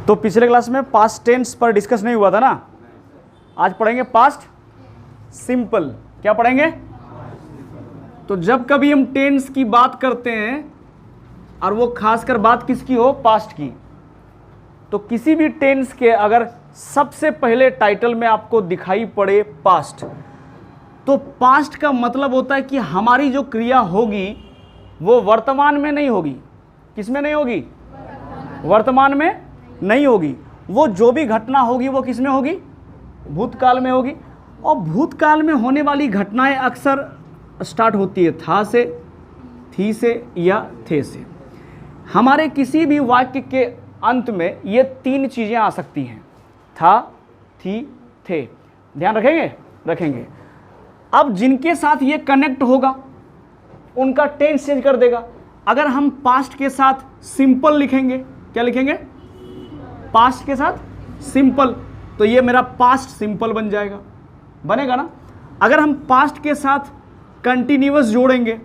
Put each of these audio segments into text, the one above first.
तो पिछले क्लास में पास्ट टेंस पर डिस्कस नहीं हुआ था ना, आज पढ़ेंगे पास्ट सिंपल। क्या पढ़ेंगे? तो जब कभी हम टेंस की बात करते हैं और वो खासकर बात किसकी हो, पास्ट की, तो किसी भी टेंस के अगर सबसे पहले टाइटल में आपको दिखाई पड़े पास्ट, तो पास्ट का मतलब होता है कि हमारी जो क्रिया होगी वो वर्तमान में नहीं होगी। किस में नहीं होगी? वर्तमान में नहीं होगी। वो जो भी घटना होगी वो किस में होगी? भूतकाल में होगी। और भूतकाल में होने वाली घटनाएं अक्सर स्टार्ट होती है था से, थी से या थे से। हमारे किसी भी वाक्य के अंत में ये तीन चीज़ें आ सकती हैं, था, थी, थे। ध्यान रखेंगे? रखेंगे। अब जिनके साथ ये कनेक्ट होगा उनका टेंस चेंज कर देगा। अगर हम पास्ट के साथ सिंपल लिखेंगे, क्या लिखेंगे? पास्ट के साथ सिंपल, तो ये मेरा पास्ट सिंपल बन जाएगा, बनेगा ना। अगर हम पास्ट के साथ कंटिन्यूअस जोड़ेंगे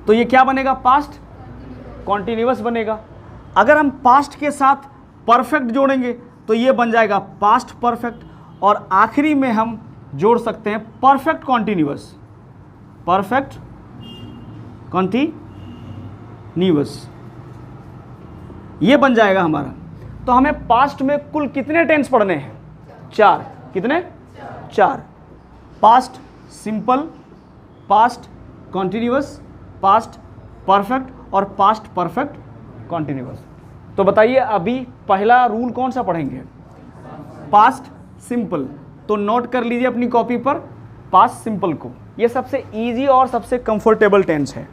तो ये क्या बनेगा? पास्ट कॉन्टिन्यूअस बनेगा। अगर हम पास्ट के साथ परफेक्ट जोड़ेंगे तो ये बन जाएगा पास्ट परफेक्ट। और आखिरी में हम जोड़ सकते हैं परफेक्ट कॉन्टिन्यूअस, परफेक्ट कॉन्टिन्यूअस, ये बन जाएगा हमारा। तो हमें पास्ट में कुल कितने टेंस पढ़ने हैं? 4। कितने? 4। Past simple, past continuous, past perfect और पास्ट परफेक्ट कॉन्टिन्यूअस। तो बताइए अभी पहला रूल कौन सा पढ़ेंगे? Past simple. तो नोट कर लीजिए अपनी कॉपी पर पास्ट सिंपल को। ये सबसे इजी और सबसे कंफर्टेबल टेंस है।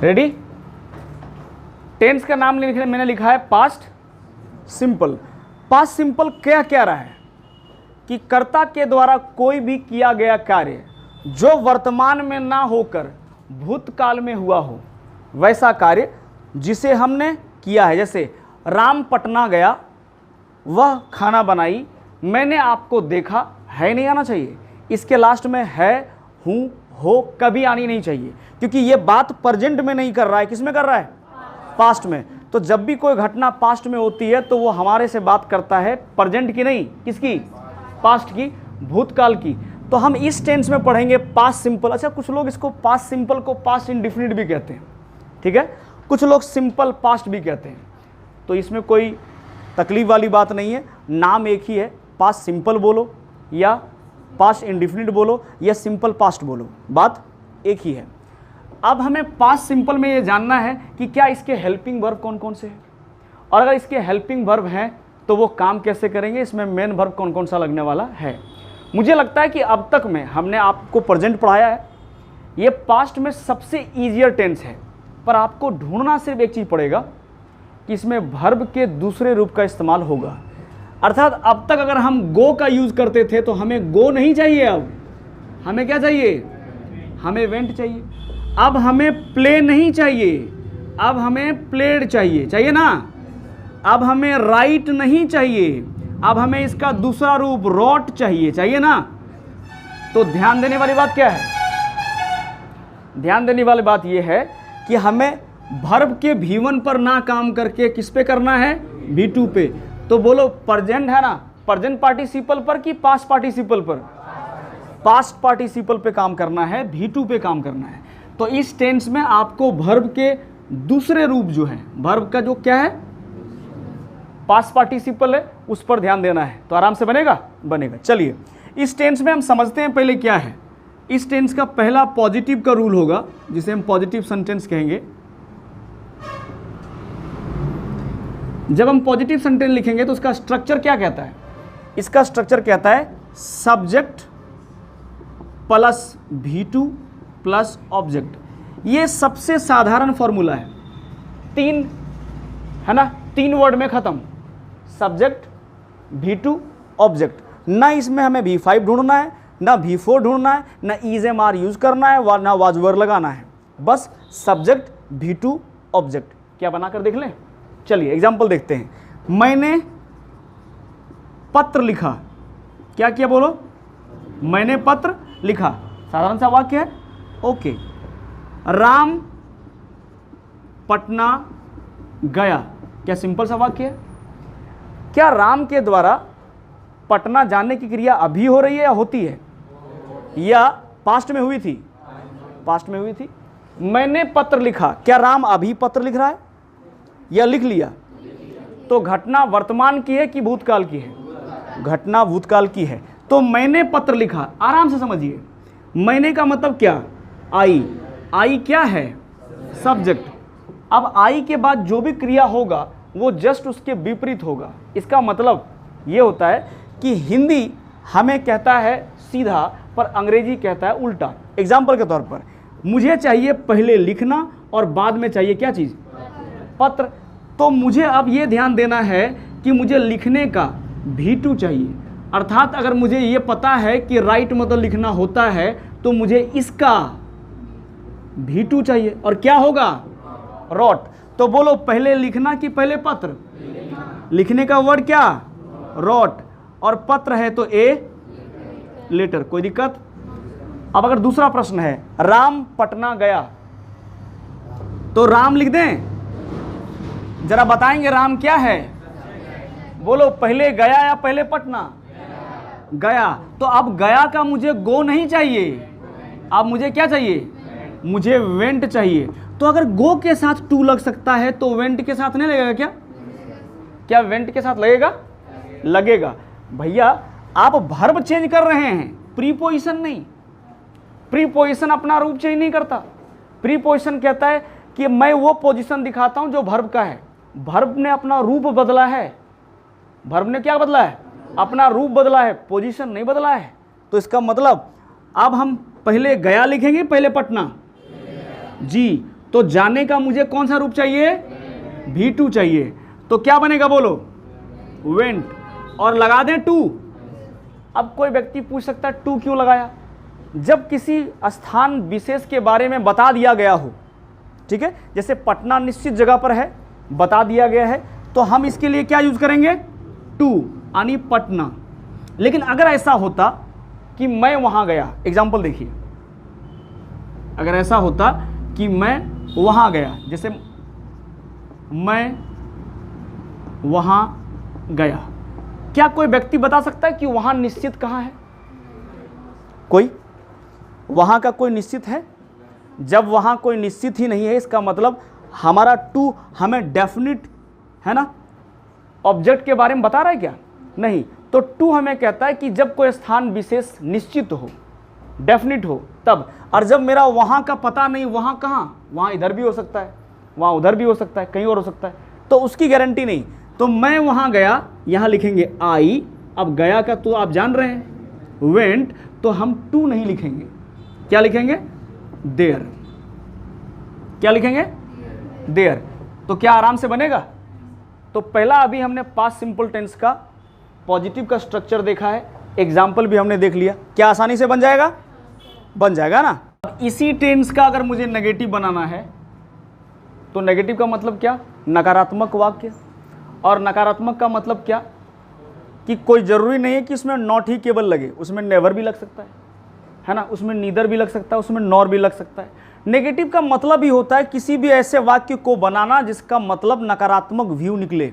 रेडी? टेंस का नाम लिखने मैंने लिखा है पास्ट सिंपल। पास्ट सिंपल क्या कह रहा है कि कर्ता के द्वारा कोई भी किया गया कार्य जो वर्तमान में ना होकर भूतकाल में हुआ हो, वैसा कार्य जिसे हमने किया है। जैसे राम पटना गया, वह खाना बनाई, मैंने आपको देखा, है नहीं आना चाहिए। इसके लास्ट में है, हूँ, हो कभी आनी नहीं चाहिए, क्योंकि ये बात प्रेजेंट में नहीं कर रहा है। किस में कर रहा है? पास्ट में। तो जब भी कोई घटना पास्ट में होती है तो वो हमारे से बात करता है प्रेजेंट की नहीं, किसकी? पास्ट की, भूतकाल की। तो हम इस टेंस में पढ़ेंगे पास्ट सिंपल। अच्छा, कुछ लोग इसको पास्ट सिंपल को पास्ट इंडेफिनिट भी कहते हैं, ठीक है। कुछ लोग सिंपल पास्ट भी कहते हैं। तो इसमें कोई तकलीफ वाली बात नहीं है, नाम एक ही है। पास्ट सिंपल बोलो या पास्ट इंडेफिनिट बोलो या सिंपल पास्ट बोलो, बात एक ही है। अब हमें पास्ट सिंपल में ये जानना है कि क्या इसके हेल्पिंग वर्ब कौन कौन से हैं, और अगर इसके हेल्पिंग वर्ब हैं तो वो काम कैसे करेंगे, इसमें मेन वर्ब कौन कौन सा लगने वाला है। मुझे लगता है कि अब तक में हमने आपको प्रेजेंट पढ़ाया है, ये पास्ट में सबसे ईजियर टेंस है। पर आपको ढूंढना सिर्फ एक चीज़ पड़ेगा कि इसमें वर्ब के दूसरे रूप का इस्तेमाल होगा। अर्थात अब तक अगर हम गो का यूज़ करते थे तो हमें गो नहीं चाहिए, अब हमें क्या चाहिए? हमें वेंट चाहिए। अब हमें प्ले नहीं चाहिए, अब हमें प्लेड चाहिए, चाहिए ना। अब हमें राइट नहीं चाहिए, अब हमें इसका दूसरा रूप रॉट चाहिए, चाहिए ना। तो ध्यान देने वाली बात क्या है? ध्यान देने वाली बात यह है कि हमें वर्ब के V1 पर ना काम करके किस पे करना है? V2 पे। तो बोलो प्रेजेंट है ना, प्रेजेंट पार्टिसिपल पर कि पास्ट पार्टिसिपल पर? पास्ट पार्टिसिपल पे काम करना है, V2 पे काम करना है। तो इस टेंस में आपको वर्ब के दूसरे रूप जो है, वर्ब का जो क्या है, पास्ट पार्टिसिपल है, उस पर ध्यान देना है। तो आराम से बनेगा? बनेगा। चलिए इस टेंस में हम समझते हैं पहले क्या है। इस टेंस का पहला पॉजिटिव का रूल होगा, जिसे हम पॉजिटिव सेंटेंस कहेंगे। जब हम पॉजिटिव सेंटेंस लिखेंगे तो उसका स्ट्रक्चर क्या कहता है? इसका स्ट्रक्चर कहता है subject plus V2 plus object. ये सबसे साधारण फॉर्मूला है, 3 है ना, 3 वर्ड में खत्म। Subject, V2, object. ना इसमें हमें V5 ढूंढना है, ना V4 ढूंढना है, ना इज एम आर यूज करना है, ना वाज वर लगाना है, बस सब्जेक्ट V2 ऑब्जेक्ट। क्या बनाकर देख लें? चलिए एग्जाम्पल देखते हैं। मैंने पत्र लिखा। क्या किया बोलो? मैंने पत्र लिखा, साधारण सा वाक्य है। ओके। राम पटना गया, क्या सिंपल सा वाक्य है? क्या राम के द्वारा पटना जाने की क्रिया अभी हो रही है या होती है, या पास्ट में हुई थी? पास्ट में हुई थी। मैंने पत्र लिखा, क्या राम अभी पत्र लिख रहा है या लिख लिया? तो घटना वर्तमान की है कि भूतकाल की है? घटना भूतकाल की है। तो मैंने पत्र लिखा, आराम से समझिए। मैंने का मतलब क्या? आई। आई क्या है? सब्जेक्ट। अब आई के बाद जो भी क्रिया होगा वो जस्ट उसके विपरीत होगा। इसका मतलब ये होता है कि हिंदी हमें कहता है सीधा, पर अंग्रेजी कहता है उल्टा। एग्जाम्पल के तौर पर, मुझे चाहिए पहले लिखना और बाद में चाहिए क्या चीज़? पत्र। तो मुझे अब ये ध्यान देना है कि मुझे लिखने का V2 चाहिए। अर्थात अगर मुझे ये पता है कि राइट मतलब लिखना होता है, तो मुझे इसका V2 चाहिए। और क्या होगा? रॉट। तो बोलो, पहले लिखना कि पहले पत्र? लिखने का वर्ड क्या? रॉट। और पत्र है तो ए लेटर। कोई दिक्कत? अब अगर दूसरा प्रश्न है, राम पटना गया, तो राम लिख दें? जरा बताएंगे राम क्या है? बोलो, पहले गया या पहले पटना? गया। तो अब गया का मुझे गो नहीं चाहिए, अब मुझे क्या चाहिए? मुझे वेंट चाहिए। तो अगर गो के साथ टू लग सकता है तो वेंट के साथ नहीं लगेगा क्या? क्या वेंट के साथ लगेगा? लगेगा। भैया आप वर्ब चेंज कर रहे हैं, प्रीपोजिशन नहीं। प्रीपोजिशन अपना रूप चेंज नहीं करता। प्रीपोजिशन कहता है कि मैं वो पोजीशन दिखाता हूं जो वर्ब का है। वर्ब ने अपना रूप बदला है। वर्ब ने क्या बदला है? अपना रूप बदला है, पोजीशन नहीं बदला है। तो इसका मतलब अब हम पहले गया लिखेंगे पहले पटना? जी। तो जाने का मुझे कौन सा रूप चाहिए? V2 चाहिए। तो क्या बनेगा बोलो? वेंट। और लगा दें टू। अब कोई व्यक्ति पूछ सकता है टू क्यों लगाया? जब किसी स्थान विशेष के बारे में बता दिया गया हो, ठीक है, जैसे पटना निश्चित जगह पर है, बता दिया गया है, तो हम इसके लिए क्या यूज करेंगे? टू, यानी पटना। लेकिन अगर ऐसा होता कि मैं वहां गया, एग्जाम्पल देखिए, अगर ऐसा होता कि मैं वहां गया, जैसे मैं वहां गया, क्या कोई व्यक्ति बता सकता है कि वहां निश्चित कहां है? कोई? वहां का कोई निश्चित है? जब वहां कोई निश्चित ही नहीं है, इसका मतलब हमारा टू हमें डेफिनिट, है ना, ऑब्जेक्ट के बारे में बता रहा है क्या? नहीं। तो टू हमें कहता है कि जब कोई स्थान विशेष निश्चित हो, डेफिनिट हो, तब। और जब मेरा वहां का पता नहीं, वहां कहां? वहां इधर भी हो सकता है, वहां उधर भी हो सकता है, कहीं और हो सकता है, तो उसकी गारंटी नहीं। तो मैं वहां गया, यहां लिखेंगे आई। अब गया का तो आप जान रहे हैं, वेंट। तो हम टू नहीं लिखेंगे, क्या लिखेंगे? देयर। क्या लिखेंगे? देयर। तो क्या आराम से बनेगा? तो पहला अभी हमने पास्ट सिंपल टेंस का पॉजिटिव का स्ट्रक्चर देखा है, एग्जाम्पल भी हमने देख लिया। क्या आसानी से बन जाएगा? बन जाएगा ना। अब इसी टेंस का अगर मुझे नेगेटिव बनाना है, तो नेगेटिव का मतलब क्या? नकारात्मक वाक्य। और नकारात्मक का मतलब क्या? कि कोई ज़रूरी नहीं है कि उसमें नॉट ही केवल लगे, उसमें नेवर भी लग सकता है ना, उसमें नीदर भी लग सकता है, उसमें नॉर भी लग सकता है। नेगेटिव का मतलब ही होता है किसी भी ऐसे वाक्य को बनाना जिसका मतलब नकारात्मक व्यू निकले,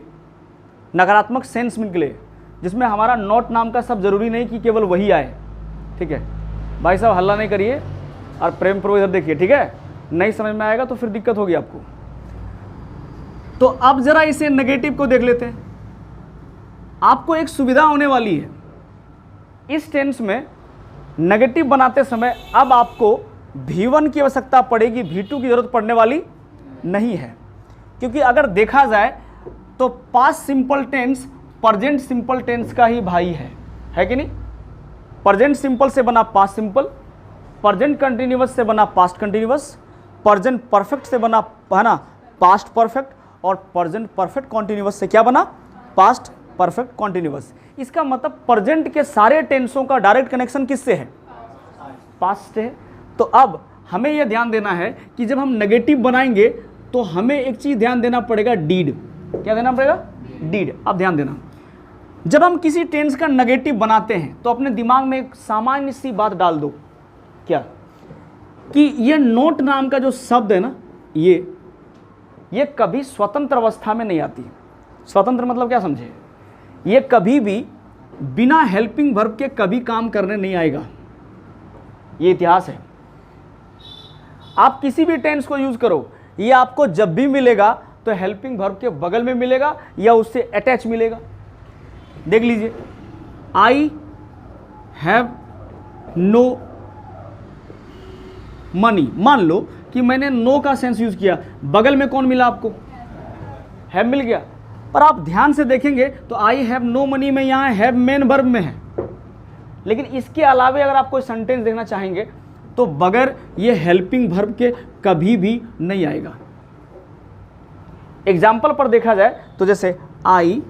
नकारात्मक सेंस निकले, जिसमें हमारा नॉट नाम का सब जरूरी नहीं कि केवल वही आए। ठीक है भाई साहब, हल्ला नहीं करिए और प्रेम प्रो इधर देखिए, ठीक है? नहीं समझ में आएगा तो फिर दिक्कत होगी आपको। तो अब जरा इसे नेगेटिव को देख लेते हैं। आपको एक सुविधा होने वाली है इस टेंस में। नेगेटिव बनाते समय अब आपको V1 की आवश्यकता पड़ेगी, V2 की जरूरत पड़ने वाली नहीं है। क्योंकि अगर देखा जाए तो past simple tense present simple tense का ही भाई है कि नहीं? प्रेजेंट सिंपल से बना पास्ट सिंपल, प्रेजेंट कंटिन्यूअस से बना पास्ट कंटिन्यूअस, प्रेजेंट परफेक्ट से बना, है ना, पास्ट परफेक्ट, और प्रेजेंट परफेक्ट कंटिन्यूअस से क्या बना? Past perfect continuous. इसका मतलब प्रेजेंट के सारे टेंसों का डायरेक्ट कनेक्शन किससे है? पास्ट से है। तो अब हमें यह ध्यान देना है कि जब हम नेगेटिव बनाएंगे तो हमें एक चीज ध्यान देना पड़ेगा, डीड। क्या देना पड़ेगा? डीड। अब ध्यान देना, जब हम किसी टेंस का नेगेटिव बनाते हैं तो अपने दिमाग में एक सामान्य सी बात डाल दो, क्या कि ये नोट नाम का जो शब्द है ना, ये कभी स्वतंत्र अवस्था में नहीं आती। स्वतंत्र मतलब क्या समझे? ये कभी भी बिना हेल्पिंग वर्ब के कभी काम करने नहीं आएगा। ये इतिहास है। आप किसी भी टेंस को यूज करो, ये आपको जब भी मिलेगा तो हेल्पिंग वर्ब के बगल में मिलेगा या उससे अटैच मिलेगा। देख लीजिए, आई हैव नो मनी, मान लो कि मैंने नो का सेंस यूज किया, बगल में कौन मिला आपको? हैव मिल गया। पर आप ध्यान से देखेंगे तो आई हैव नो मनी में यहां हैव मेन वर्ब में है, लेकिन इसके अलावे अगर आप कोई सेंटेंस देखना चाहेंगे तो बगैर ये हेल्पिंग वर्ब के कभी भी नहीं आएगा। एग्जाम्पल पर देखा जाए तो जैसे आई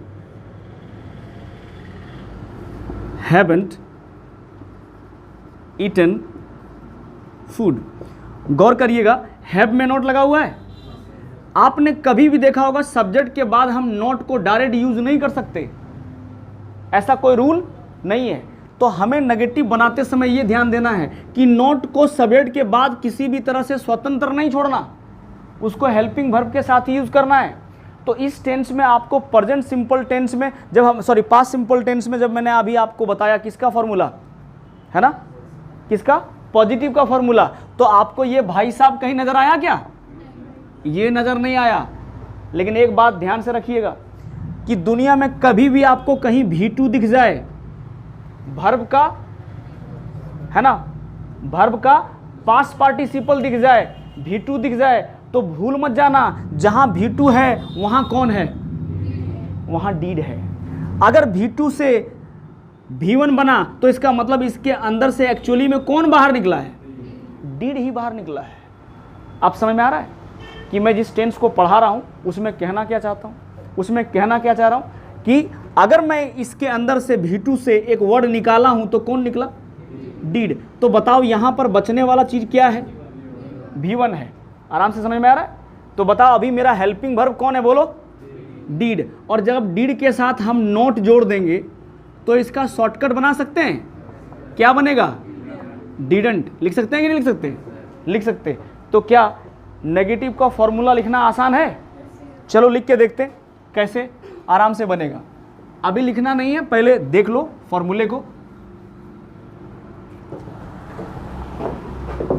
हैवंट ईटन फूड। गौर करिएगा, हैव में नोट लगा हुआ है। आपने कभी भी देखा होगा सब्जेक्ट के बाद हम नोट को डायरेक्ट यूज नहीं कर सकते, ऐसा कोई रूल नहीं है। तो हमें नेगेटिव बनाते समय यह ध्यान देना है कि नोट को सब्जेक्ट के बाद किसी भी तरह से स्वतंत्र नहीं छोड़ना, उसको हेल्पिंग वर्ब के साथ ही यूज करना है। तो इस टेंस में आपको प्रेजेंट सिंपल टेंस में जब हम पास्ट सिंपल टेंस में जब मैंने अभी आपको बताया किसका फॉर्मूला है ना, किसका? पॉजिटिव का फॉर्मूला, तो आपको ये भाई साहब कहीं नजर आया क्या? ये नजर नहीं आया। लेकिन एक बात ध्यान से रखिएगा कि दुनिया में कभी भी आपको कहीं V2 दिख जाए, वर्ब का है ना, वर्ब का पास्ट पार्टिसिपल दिख जाए, V2 दिख जाए, तो भूल मत जाना जहां V2 है वहां कौन है? वहां डीड है। अगर V2 से V1 बना तो इसका मतलब इसके अंदर से एक्चुअली में कौन बाहर निकला है? डीड ही बाहर निकला है। अब समझ में आ रहा है कि मैं जिस टेंस को पढ़ा रहा हूं उसमें कहना क्या चाहता हूं? उसमें कहना क्या चाह रहा हूं कि अगर मैं इसके अंदर से V2 से एक वर्ड निकाला हूं तो कौन निकला? डीड। तो बताओ यहां पर बचने वाला चीज क्या है? V1 है। आराम से समझ में आ रहा है? तो बताओ अभी मेरा हेल्पिंग वर्ब कौन है? बोलो, डीड। और जब डीड के साथ हम नोट जोड़ देंगे तो इसका शॉर्टकट बना सकते हैं। क्या बनेगा? डिडंट। लिख सकते हैं कि नहीं लिख सकते? लिख सकते। तो क्या नेगेटिव का फॉर्मूला लिखना आसान है? चलो लिख के देखते हैं कैसे आराम से बनेगा। अभी लिखना नहीं है, पहले देख लो फॉर्मूले को।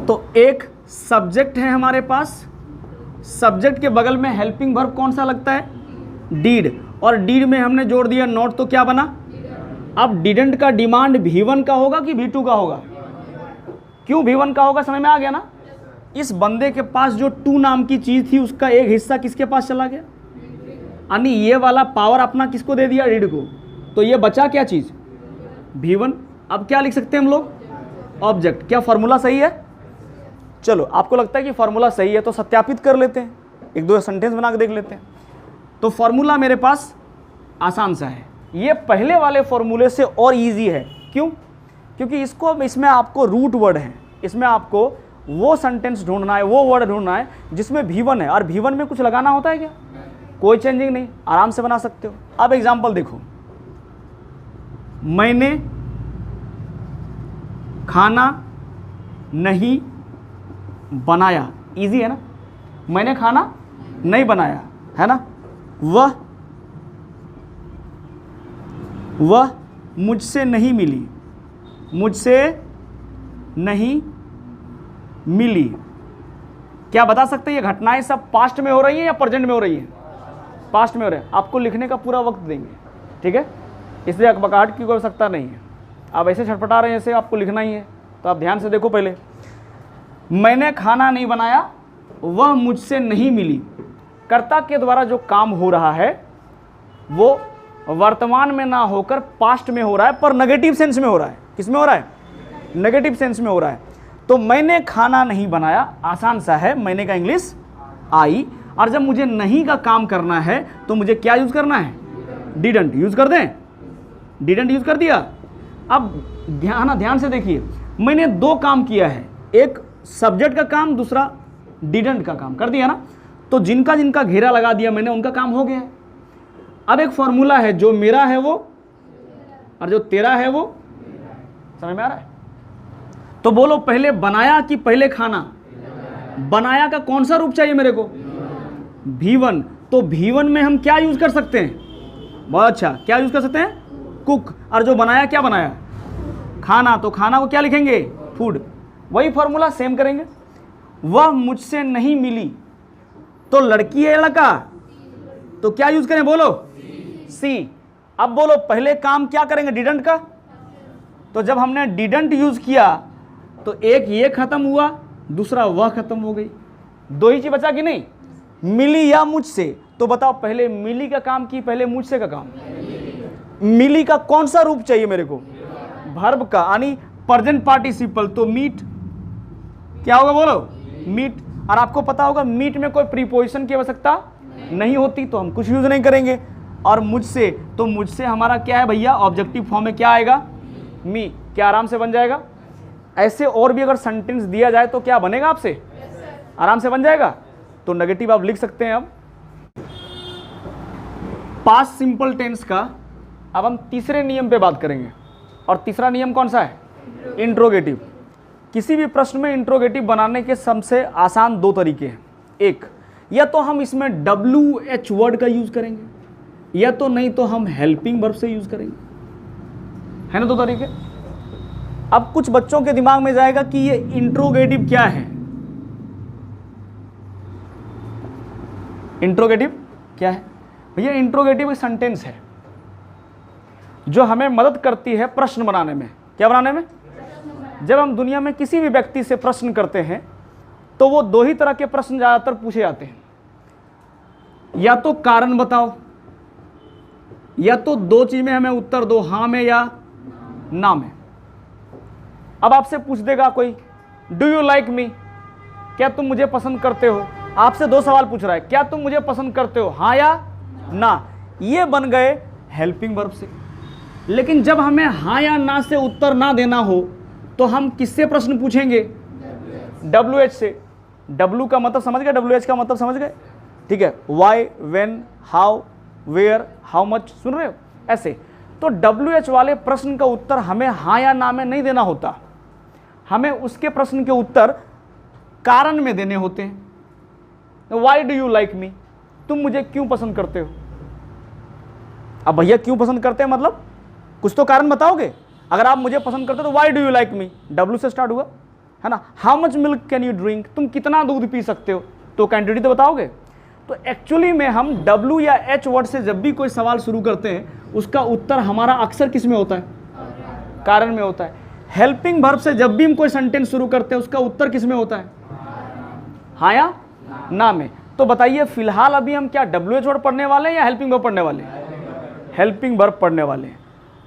तो एक सब्जेक्ट है हमारे पास, सब्जेक्ट के बगल में हेल्पिंग वर्ब कौन सा लगता है? डीड। और डीड में हमने जोड़ दिया नोट, तो क्या बना? अब डिडंट का डिमांड V1 का होगा कि V2 का होगा? क्यों V1 का होगा? समझ में आ गया ना? इस बंदे के पास जो टू नाम की चीज थी उसका एक हिस्सा किसके पास चला गया? यानी ये वाला पावर अपना किसको दे दिया? डीड को। तो ये बचा क्या चीज? V1। अब क्या लिख सकते हैं हम लोग? ऑब्जेक्ट। क्या फॉर्मूला सही है? चलो, आपको लगता है कि फॉर्मूला सही है तो सत्यापित कर लेते हैं, एक दो सेंटेंस बना के देख लेते हैं। तो फॉर्मूला मेरे पास आसान सा है, ये पहले वाले फॉर्मूले से और इजी है। क्यों? क्योंकि इसमें आपको रूट वर्ड है, इसमें आपको वो सेंटेंस ढूंढना है, वो वर्ड ढूंढना है जिसमें V1 है। और V1 में कुछ लगाना होता है क्या? कोई चेंजिंग नहीं, आराम से बना सकते हो। अब एग्जाम्पल देखो, मैंने खाना नहीं बनाया। इजी है ना? मैंने खाना नहीं बनाया, है ना? वह मुझसे नहीं मिली, मुझसे नहीं मिली। क्या बता सकते हैं ये घटनाएं सब पास्ट में हो रही हैं या प्रेजेंट में हो रही हैं? पास्ट में हो रहे हैं। आपको लिखने का पूरा वक्त देंगे, ठीक है? इसलिए अकबकाहट की कोई आवश्यकता नहीं है। आप ऐसे छटपटा रहे हैं जैसे आपको लिखना ही है, तो आप ध्यान से देखो। पहले मैंने खाना नहीं बनाया, वह मुझसे नहीं मिली। कर्ता के द्वारा जो काम हो रहा है वो वर्तमान में ना होकर पास्ट में हो रहा है, पर नेगेटिव सेंस में हो रहा है। किस में हो रहा है? नेगेटिव सेंस में हो रहा है। तो मैंने खाना नहीं बनाया, आसान सा है, मैंने का इंग्लिश आई। और जब मुझे नहीं का काम करना है तो मुझे क्या यूज करना है? डिडंट यूज कर दें, डिडंट यूज कर दिया। अब ध्यान से देखिए, मैंने दो काम किया है, एक सब्जेक्ट का काम, दूसरा डिडंट का काम कर दिया ना। तो जिनका जिनका घेरा लगा दिया मैंने, उनका काम हो गया है। अब एक फॉर्मूला है, जो मेरा है वो और जो तेरा है वो, समझ में आ रहा है? तो बोलो पहले बनाया कि पहले खाना? बनाया का कौन सा रूप चाहिए मेरे को? V1। तो V1 में हम क्या यूज कर सकते हैं? बहुत अच्छा, क्या यूज कर सकते हैं? कुक। और जो बनाया, क्या बनाया? खाना। तो खाना को क्या लिखेंगे? फूड। वही फॉर्मूला सेम करेंगे। वह मुझसे नहीं मिली, तो लड़की है लड़का, तो क्या यूज करें? बोलो सी। अब बोलो पहले काम क्या करेंगे? डिडंट का। तो जब हमने डिडंट यूज किया तो एक ये खत्म हुआ, दूसरा वह खत्म हो गई, दो ही चीज बचा कि नहीं? मिली या मुझसे। तो बताओ पहले मिली का काम की पहले मुझसे का काम? मिली का कौन सा रूप चाहिए मेरे को? वर्ब का, यानी प्रेजेंट पार्टिसिपल। तो मीट क्या होगा? बोलो मीट। और आपको पता होगा मीट में कोई प्रीपोजिशन की आवश्यकता नहीं होती, तो हम कुछ यूज नहीं करेंगे। और मुझसे, तो मुझसे हमारा क्या है भैया? ऑब्जेक्टिव फॉर्म में क्या आएगा? मी। क्या आराम से बन जाएगा? ऐसे और भी अगर सेंटेंस दिया जाए तो क्या बनेगा आपसे? आराम से बन जाएगा। तो नेगेटिव आप लिख सकते हैं। अब पास्ट सिंपल टेंस का अब हम तीसरे नियम पे बात करेंगे। और तीसरा नियम कौन सा है? इंट्रोगेटिव। किसी भी प्रश्न में इंट्रोगेटिव बनाने के सबसे आसान दो तरीके हैं। एक, या तो हम इसमें WH वर्ड का यूज करेंगे, या तो नहीं तो हम हेल्पिंग वर्ब से यूज करेंगे, है ना? दो तरीके। अब कुछ बच्चों के दिमाग में जाएगा कि ये इंट्रोगेटिव क्या है? इंट्रोगेटिव क्या है भैया? इंट्रोगेटिव एक सेंटेंस है जो हमें मदद करती है प्रश्न बनाने में। क्या बनाने में? जब हम दुनिया में किसी भी व्यक्ति से प्रश्न करते हैं तो वो दो ही तरह के प्रश्न ज्यादातर पूछे जाते हैं, या तो कारण बताओ, या तो दो चीज में हमें उत्तर दो, हाँ में या ना में। अब आपसे पूछ देगा कोई, डू यू लाइक मी? क्या तुम मुझे पसंद करते हो? आपसे दो सवाल पूछ रहा है, क्या तुम मुझे पसंद करते हो, हाँ या ना? ये बन गए हेल्पिंग वर्ब से। लेकिन जब हमें हाँ या ना से उत्तर ना देना हो तो हम किससे प्रश्न पूछेंगे? WH से। W का मतलब समझ गए? WH का मतलब समझ गए? ठीक है। Why, when, how, where, how much, सुन रहे हो? ऐसे। तो WH वाले प्रश्न का उत्तर हमें हाँ या ना में नहीं देना होता, हमें उसके प्रश्न के उत्तर कारण में देने होते हैं। Why do you like me? तुम मुझे क्यों पसंद करते हो? अब भैया क्यों पसंद करते हैं मतलब कुछ तो कारण बताओगे। अगर आप मुझे पसंद करते हो तो why do you like me, W से स्टार्ट हुआ, है ना? How much milk can you drink? तुम कितना दूध पी सकते हो? तो क्वांटिटी तो बताओगे। तो एक्चुअली में हम W या H वर्ड से जब भी कोई सवाल शुरू करते हैं उसका उत्तर हमारा अक्सर किस में होता है? कारण में होता है। हेल्पिंग वर्ब से जब भी हम कोई सेंटेंस शुरू करते हैं उसका उत्तर किस में होता है? हाँ या ना में। तो बताइए फिलहाल अभी हम क्या WH वर्ड पढ़ने वाले हैं या हेल्पिंग वर्ब पढ़ने वाले हैं? हेल्पिंग वर्ब पढ़ने वाले हैं।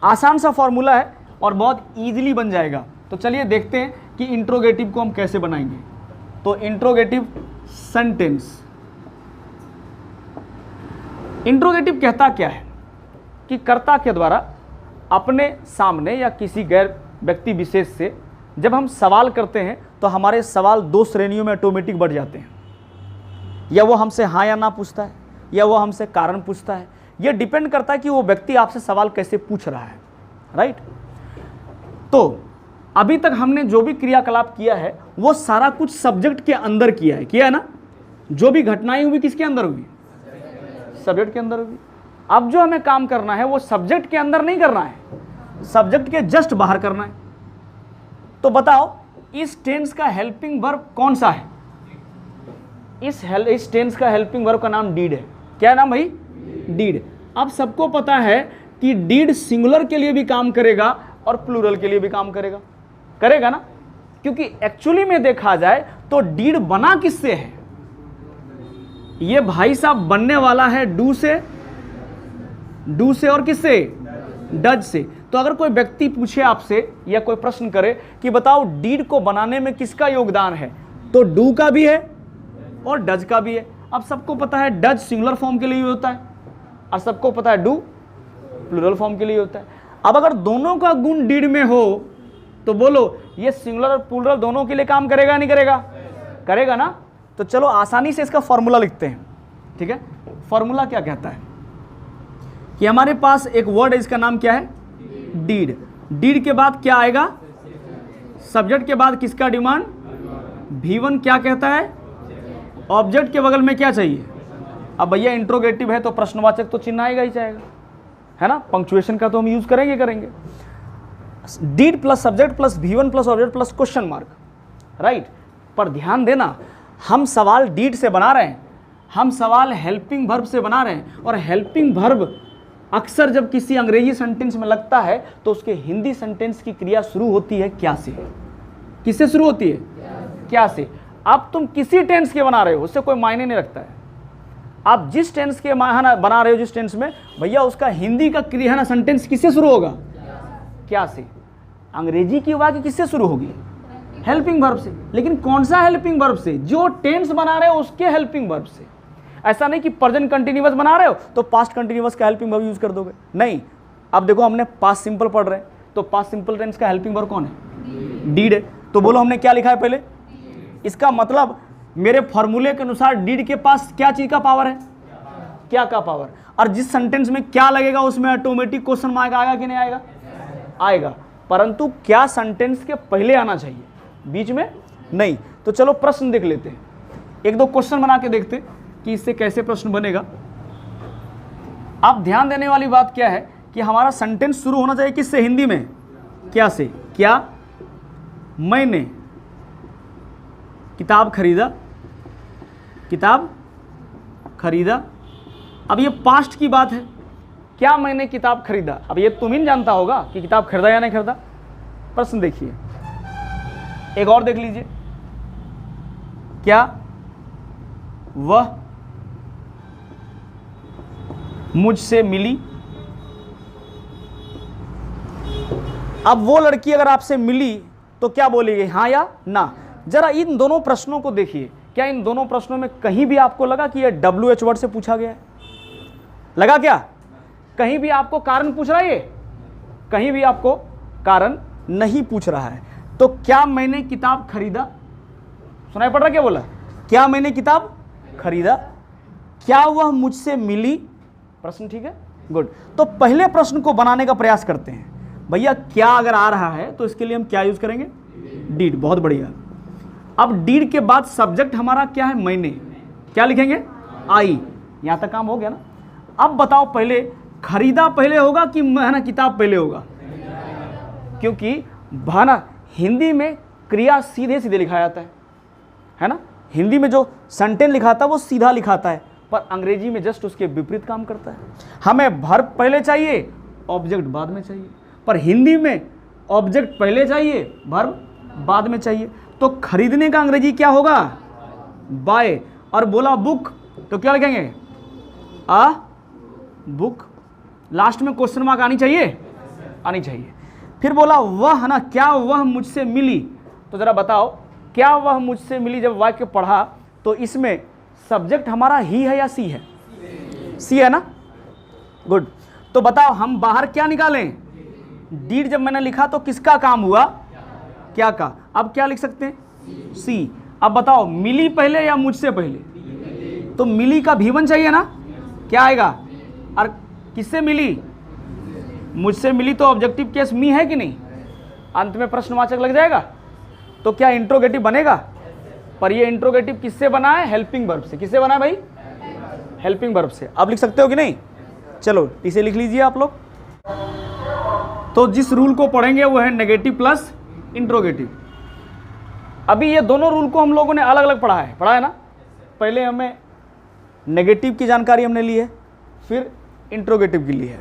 आसान सा फॉर्मूला है और बहुत इजीली बन जाएगा। तो चलिए देखते हैं कि इंट्रोगेटिव को हम कैसे बनाएंगे। तो इंट्रोगेटिव सेंटेंस, इंट्रोगेटिव कहता क्या है कि कर्ता के द्वारा अपने सामने या किसी गैर व्यक्ति विशेष से जब हम सवाल करते हैं तो हमारे सवाल दो श्रेणियों में ऑटोमेटिक बढ़ जाते हैं। या वो हमसे हाँ या ना पूछता है, या वो हमसे कारण पूछता है। ये डिपेंड करता है कि वो व्यक्ति आपसे सवाल कैसे पूछ रहा है, राइट? तो अभी तक हमने जो भी क्रियाकलाप किया है वो सारा कुछ सब्जेक्ट के अंदर किया है ना? जो भी घटनाएं हुई किसके अंदर हुई? सब्जेक्ट के अंदर हुई। अब जो हमें काम करना है वो सब्जेक्ट के अंदर नहीं करना है, सब्जेक्ट के जस्ट बाहर करना है। तो बताओ इस टेंस का हेल्पिंग वर्ब कौन सा है? इस टेंस का हेल्पिंग वर्ब का नाम डीड है। क्या नाम भाई? डीड। अब सबको पता है कि डीड सिंगुलर के लिए भी काम करेगा और प्लूरल के लिए भी काम करेगा ना? क्योंकि एक्चुअली में देखा जाए तो डीड बना किससे है? ये भाई साहब बनने वाला है डू से और किससे? डज से। तो अगर कोई व्यक्ति पूछे आपसे या कोई प्रश्न करे कि बताओ डीड को बनाने में किसका योगदान है, तो डू का भी है और डज का भी है। अब सबको पता है डज सिंगुलर फॉर्म के लिए होता है और सबको पता है डू प्लूरल फॉर्म के लिए होता है। अब अगर दोनों का गुण डीड में हो तो बोलो ये सिंगुलर और प्लूरल दोनों के लिए काम करेगा नहीं करेगा? करेगा ना। तो चलो आसानी से इसका फॉर्मूला लिखते हैं, ठीक है। फॉर्मूला क्या कहता है कि हमारे पास एक वर्ड है, इसका नाम क्या है? डीड। डीड के बाद क्या आएगा? सब्जेक्ट के बाद किसका डिमांड? V1 क्या कहता है? ऑब्जेक्ट के बगल में क्या चाहिए? अब भैया इंट्रोगेटिव है तो प्रश्नवाचक तो चिन्ह आएगा ही जाएगा, है ना। पंक्चुएशन का तो हम यूज करेंगे। Did plus subject plus V1 plus object plus question mark, right. पर ध्यान देना, हम सवाल डीड से बना रहे हैं, हम सवाल हेल्पिंग वर्ब से बना रहे हैं, और हेल्पिंग वर्ब अक्सर जब किसी अंग्रेजी सेंटेंस में लगता है तो उसके हिंदी सेंटेंस की क्रिया शुरू होती है क्या से? किससे शुरू होती है? क्या से। अब तुम किसी टेंस के बना रहे हो उससे कोई मायने नहीं रखता है। आप जिस टेंस के बना रहे हो, जिस टेंस में, भैया उसका हिंदी का क्रिया ना सेंटेंस किससे शुरू होगा? क्या से। अंग्रेजी की वाक्य किससे शुरू होगी? हेल्पिंग वर्ब से। लेकिन कौन सा हेल्पिंग वर्ब से? जो टेंस बना रहे हो उसके हेल्पिंग वर्ब से। ऐसा नहीं कि प्रेजेंट कंटिन्यूअस बना रहे हो तो पास्ट कंटिन्यूअस का हेल्पिंग वर्ब यूज कर दोगे, नहीं। अब देखो हमने पास्ट सिंपल पढ़ रहे हैं तो पास्ट सिंपल टेंस का हेल्पिंग वर्ब कौन है? डीड है। तो बोलो हमने क्या लिखा है पहले? इसका मतलब मेरे फॉर्मूले के अनुसार डीड के पास क्या चीज का पावर है? क्या का पावर। और जिस सेंटेंस में क्या लगेगा उसमें ऑटोमेटिक क्वेश्चन मार्क आएगा कि नहीं आएगा? आएगा। परंतु क्या सेंटेंस के पहले आना चाहिए, बीच में नहीं। तो चलो प्रश्न देख लेते हैं, एक दो क्वेश्चन बना के देखते हैं कि इससे कैसे प्रश्न बनेगा। अब ध्यान देने वाली बात क्या है कि हमारा सेंटेंस शुरू होना चाहिए किससे? हिंदी में क्या से? क्या मैंने किताब खरीदा? किताब खरीदा। अब ये पास्ट की बात है, क्या मैंने किताब खरीदा। अब ये तुम ही जानता होगा कि किताब खरीदा या नहीं खरीदा। प्रश्न देखिए, एक और देख लीजिए, क्या वह मुझसे मिली? अब वो लड़की अगर आपसे मिली तो क्या बोलेगी, हाँ या ना। जरा इन दोनों प्रश्नों को देखिए, क्या इन दोनों प्रश्नों में कहीं भी आपको लगा कि यह WH वर्ड से पूछा गया है? लगा क्या? कहीं भी आपको कारण पूछ रहा है? ये कहीं भी आपको कारण नहीं पूछ रहा है। तो क्या मैंने किताब खरीदा, सुनाई पड़ रहा? क्या बोला? क्या मैंने किताब खरीदा। क्या वह मुझसे मिली? प्रश्न ठीक है, गुड। तो पहले प्रश्न को बनाने का प्रयास करते हैं। भैया क्या अगर आ रहा है तो इसके लिए हम क्या यूज करेंगे? डीड। बहुत बढ़िया। अब डीड के बाद सब्जेक्ट हमारा क्या है? मैंने। क्या लिखेंगे? आई। यहां तक काम हो गया ना। अब बताओ पहले खरीदा पहले होगा कि है ना किताब पहले होगा? क्योंकि भाना हिंदी में क्रिया सीधे सीधे लिखा जाता है ना। हिंदी में जो सेंटेंस लिखाता है वो सीधा लिखाता है, पर अंग्रेजी में जस्ट उसके विपरीत काम करता है। हमें वर्ब पहले चाहिए, ऑब्जेक्ट बाद में चाहिए, पर हिंदी में ऑब्जेक्ट पहले चाहिए, वर्ब बाद में चाहिए। तो खरीदने का अंग्रेजी क्या होगा? बाय। और बोला बुक तो क्या लिखेंगे? आ बुक। लास्ट में क्वेश्चन मार्क आनी चाहिए, आनी चाहिए। फिर बोला वह ना, क्या वह मुझसे मिली? तो जरा बताओ, क्या वह मुझसे मिली जब वाक्य पढ़ा तो इसमें सब्जेक्ट हमारा ही है या सी है? सी है ना, गुड। तो बताओ हम बाहर क्या निकालें? डीड जब मैंने लिखा तो किसका काम हुआ? क्या का। अब क्या लिख सकते हैं? सी। अब बताओ मिली पहले या मुझसे पहले? तो मिली का V1 चाहिए ना, क्या आएगा? और किससे मिली? मुझसे मिली। तो ऑब्जेक्टिव केस मी है कि नहीं? अंत में प्रश्नवाचक लग जाएगा तो क्या इंट्रोगेटिव बनेगा? पर ये इंट्रोगेटिव किससे बना है? हेल्पिंग वर्ब से। किससे बना है भाई? हेल्पिंग वर्ब से। अब लिख सकते हो कि नहीं? चलो इसे लिख लीजिए आप लोग। तो जिस रूल को पढ़ेंगे वो है नेगेटिव प्लस इंट्रोगेटिव। अभी ये दोनों रूल को हम लोगों ने अलग अलग पढ़ा है ना। पहले हमें नेगेटिव की जानकारी हमने ली है, फिर इंट्रोगेटिव की ली है।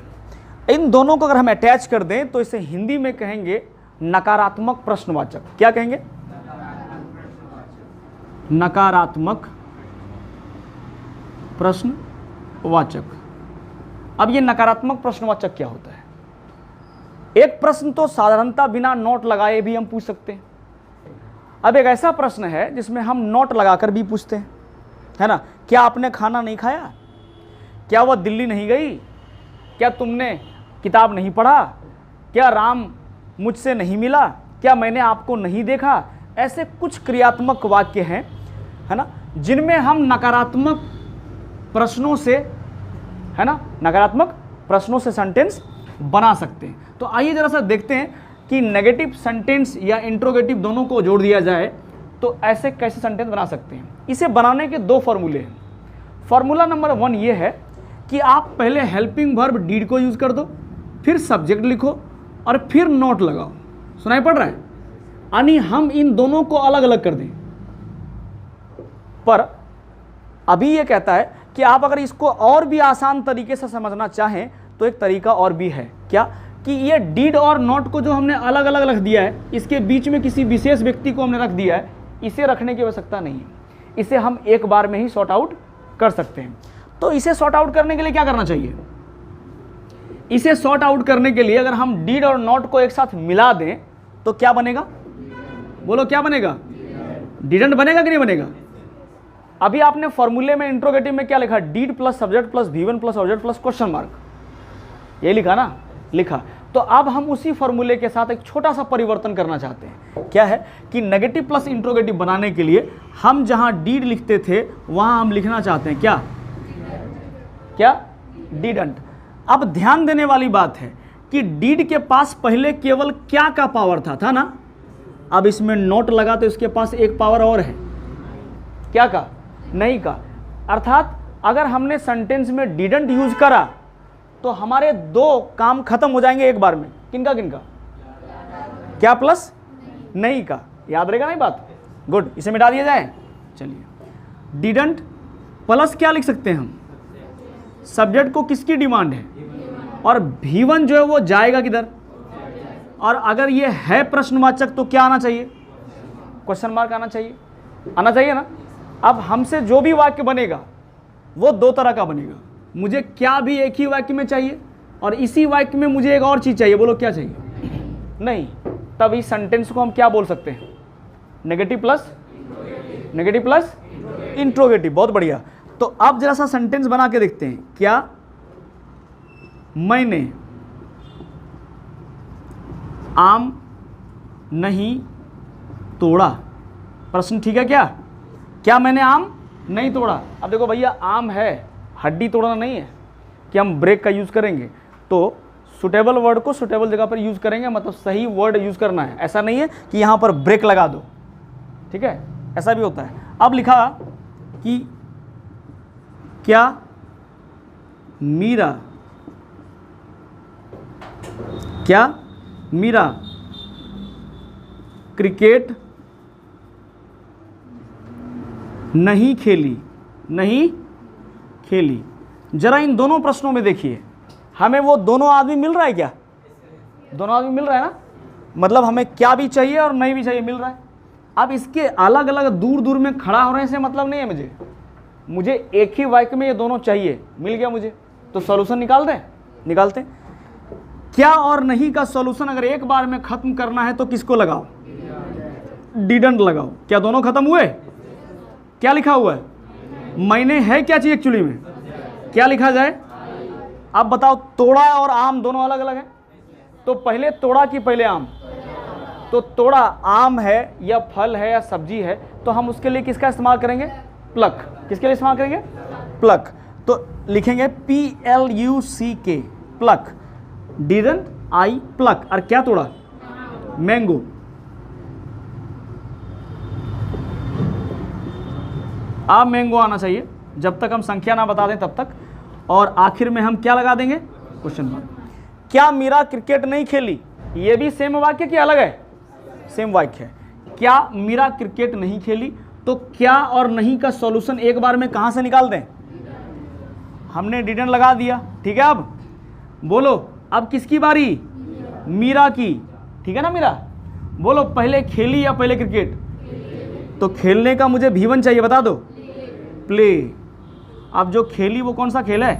इन दोनों को अगर हम अटैच कर दें तो इसे हिंदी में कहेंगे नकारात्मक प्रश्नवाचक। क्या कहेंगे? नकारात्मक प्रश्नवाचक। अब ये नकारात्मक प्रश्नवाचक क्या होता है? एक प्रश्न तो साधारणतः बिना नोट लगाए भी हम पूछ सकते हैं। अब एक ऐसा प्रश्न है जिसमें हम नोट लगाकर भी पूछते हैं, है ना। क्या आपने खाना नहीं खाया? क्या वह दिल्ली नहीं गई? क्या तुमने किताब नहीं पढ़ा, क्या राम मुझसे नहीं मिला, क्या मैंने आपको नहीं देखा। ऐसे कुछ क्रियात्मक वाक्य हैं, है ना, जिनमें हम नकारात्मक प्रश्नों से, है ना, नकारात्मक प्रश्नों से सेंटेंस बना सकते हैं। तो आइए जरा सा देखते हैं कि नेगेटिव सेंटेंस या इंट्रोगेटिव दोनों को जोड़ दिया जाए तो ऐसे कैसे सेंटेंस बना सकते हैं। इसे बनाने के दो फॉर्मूले हैं। फॉर्मूला नंबर 1 ये है कि आप पहले हेल्पिंग वर्ब डीड को यूज कर दो, फिर सब्जेक्ट लिखो और फिर नोट लगाओ। सुनाई पड़ रहा है? यानी हम इन दोनों को अलग अलग कर दें। पर अभी ये कहता है कि आप अगर इसको और भी आसान तरीके से समझना चाहें तो एक तरीका और भी है। क्या? कि ये डीड और नोट को जो हमने अलग अलग रख दिया है, इसके बीच में किसी विशेष व्यक्ति को हमने रख दिया है, इसे रखने की आवश्यकता नहीं है। इसे हम एक बार में ही सॉर्ट आउट कर सकते हैं। तो इसे सॉर्ट आउट करने के लिए क्या करना चाहिए? इसे सॉर्ट आउट करने के लिए अगर हम डीड और नॉट को एक साथ मिला दें तो क्या बनेगा? बोलो क्या बनेगा? डिडंट बनेगा कि नहीं बनेगा? अभी आपने फॉर्मूले में इंट्रोगेटिव में क्या लिखा? Did plus subject plus V1 plus object plus question mark, ये लिखा ना? लिखा। तो अब हम उसी फॉर्मूले के साथ एक छोटा सा परिवर्तन करना चाहते हैं। क्या है कि नेगेटिव प्लस इंट्रोगेटिव बनाने के लिए हम जहां डीड लिखते थे वहां हम लिखना चाहते हैं क्या? क्या? डिडंट। अब ध्यान देने वाली बात है कि डीड के पास पहले केवल क्या का पावर था ना? अब इसमें नोट लगा तो इसके पास एक पावर और है। क्या का? नहीं का। अर्थात अगर हमने सेंटेंस में डिडंट यूज करा तो हमारे दो काम खत्म हो जाएंगे एक बार में। किनका किनका? क्या प्लस नहीं का। याद रहेगा नहीं बात? गुड। इसे मिटा दिया जाए। चलिए, डिडंट प्लस क्या लिख सकते हैं हम? सब्जेक्ट को किसकी डिमांड है? और V1 जो है वो जाएगा किधर? और अगर ये है प्रश्नवाचक तो क्या आना चाहिए? क्वेश्चन मार्क आना चाहिए। आना चाहिए ना? अब हमसे जो भी वाक्य बनेगा वो दो तरह का बनेगा। मुझे क्या भी एक ही वाक्य में चाहिए और इसी वाक्य में मुझे एक और चीज चाहिए। बोलो क्या चाहिए? नहीं। तब इस सेंटेंस को हम क्या बोल सकते हैं? Negative plus interrogative. बहुत बढ़िया। तो अब जरा सा सेंटेंस बना के देखते हैं। क्या मैंने आम नहीं तोड़ा? प्रश्न ठीक है क्या? क्या मैंने आम नहीं तोड़ा? अब देखो भैया, आम है, हड्डी तोड़ना नहीं है कि हम ब्रेक का यूज़ करेंगे। तो सुटेबल वर्ड को सुटेबल जगह पर यूज़ करेंगे, मतलब सही वर्ड यूज़ करना है। ऐसा नहीं है कि यहाँ पर ब्रेक लगा दो, ठीक है? ऐसा भी होता है। अब लिखा कि क्या मीरा क्रिकेट नहीं खेली? जरा इन दोनों प्रश्नों में देखिए, हमें वो दोनों आदमी मिल रहा है क्या? दोनों आदमी मिल रहा है ना? मतलब हमें क्या भी चाहिए और नहीं भी चाहिए, मिल रहा है। अब इसके अलग अलग दूर दूर में खड़ा होने से मतलब नहीं है। मुझे एक ही वाक्य में ये दोनों चाहिए, मिल गया मुझे। तो सॉल्यूशन निकालते हैं। क्या और नहीं का सॉल्यूशन अगर एक बार में खत्म करना है तो किसको लगाओ? डिडंट लगाओ। क्या दोनों खत्म हुए? क्या लिखा हुआ है? मैंने है क्या चीज एक्चुअली में? क्या लिखा जाए? अब बताओ, तोड़ा और आम दोनों अलग अलग है। तो पहले तोड़ा कि पहले आम? तो तोड़ा आम है या फल है या सब्जी है, तो हम उसके लिए किसका इस्तेमाल करेंगे? प्लक। किसके लिए इस्तेमाल करेंगे? प्लक। तो लिखेंगे PLUCK, pluck. Didn't I pluck. और क्या तोड़ा? मैंगो। अब मैंगो आना चाहिए, जब तक हम संख्या ना बता दें तब तक। और आखिर में हम क्या लगा देंगे? Question mark. क्या मीरा क्रिकेट नहीं खेली? ये भी सेम वाक्य की अलग है? सेम वाक्य है। क्या मीरा क्रिकेट नहीं खेली? तो क्या और नहीं का सॉल्यूशन एक बार में कहां से निकाल दें? हमने डिडंट लगा दिया, ठीक है। अब बोलो, अब किसकी बारी? मीरा की, ठीक है ना? मीरा बोलो, पहले खेली या पहले क्रिकेट? तो खेलने का मुझे V1 चाहिए, बता दो। प्ले। अब जो खेली वो कौन सा खेल है?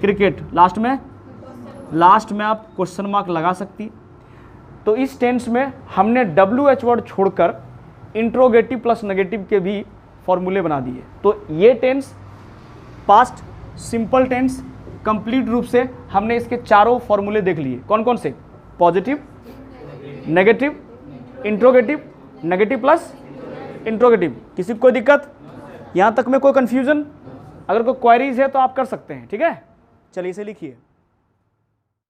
क्रिकेट। लास्ट में आप क्वेश्चन मार्क लगा सकती। तो इस टेंस में हमने WH वर्ड छोड़कर इंट्रोगेटिव प्लस नेगेटिव के भी फॉर्मूले बना दिए। तो ये tense past simple tense, complete रूप से हमने इसके चारों फॉर्मूले देख लिए। कौन कौन से? Positive, negative, interrogative, negative plus interrogative. किसी को कोई दिक्कत? यहाँ तक में कोई कंफ्यूजन? अगर कोई क्वेरीज है तो आप कर सकते हैं। ठीक है, चलिए इसे लिखिए।